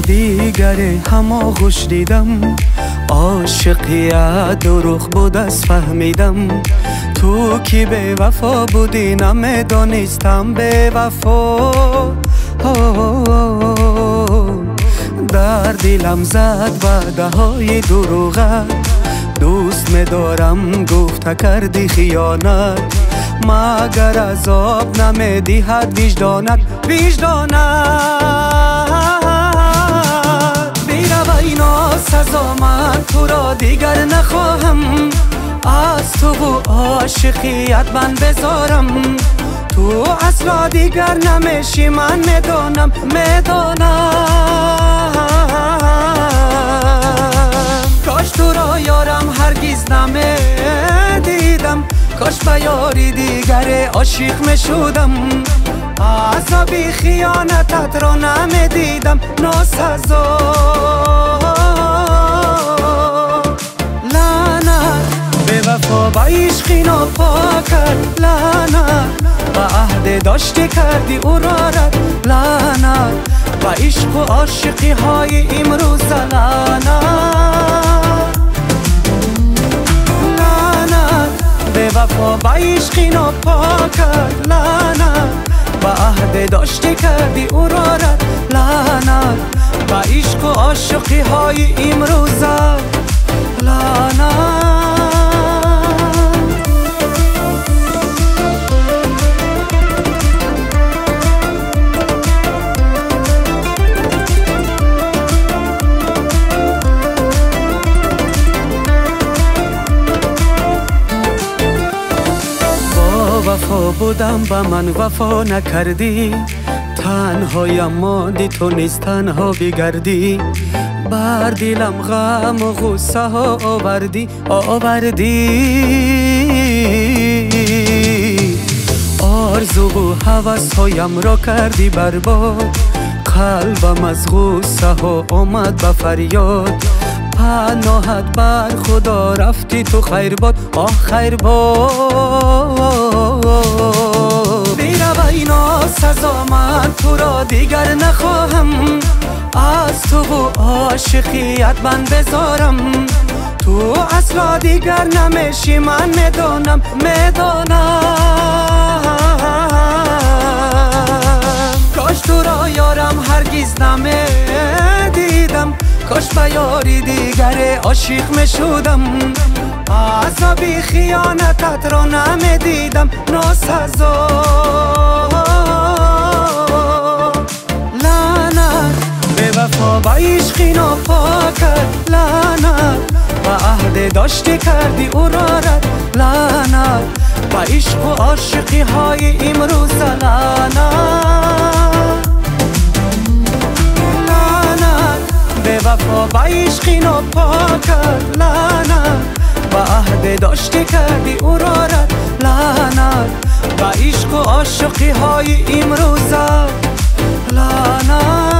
دیگر همه خوش دیدم، عاشقیت دروغ بود از فهمیدم. تو کی به وفا بودی نمیدانستم به وفا. در دلم زد وعده های دروغت، دوست می‌دارم گفت کردی خیانت. مگر عذاب نمی‌دهد وجدانت بیرو اینا سزا، من تو را دیگر نخواهم. از تو و عاشقیت من بذارم، تو اصلا دیگر نمیشی من میدانم. کاش تو را یارم هرگز نمیدیدم، کاش به یاری دیگر عاشق میشدم. عذابی خیانتت را نمیدیدم، ناسزا. لعنت به وفا با عشقی ناپا کرد، لعنت به عهد داشتی کردی او را رد. لعنت به عشق و عاشقی های امروز، به وفا با عشقی ناپا کرد. لعنت به عهد داشتی کردی او را رد. لعنت به عشق و عاشقی های امروز، لعنت. وفا بودم به من وفا نکردی، تنهایم ماندی تو نیز تنها بگردی. بر دلم غم و غصه ها آوردی. آرزو و هوس هایم را کردی برباد، قلبم از غصه ها آمد به فریاد. پناهت بر خدا رفتی تو خیر باد، خیر باد. بیرو اینا سزا، من تو را دیگر نخواهم. از تو و عاشقیت من بذارم، تو اصلا دیگر نمیشی من میدانم. کاش تو را یارم هرگز نمیدیدم، کاش به یاری دیگر عاشق میشدم. عذابی خیانتت را نمیدیدم، ناسزا. لعنت به وفا با عشقی ناپا کرد. لعنت به عهد داشتی کردی او را رد. لعنت به عشق و عاشقی های امروز، به وفا با عشقی ناپا کرد. لعنت به عهد داشتی کردی او را رد. لعنت به عشق و عاشقی های امروز، لعنت.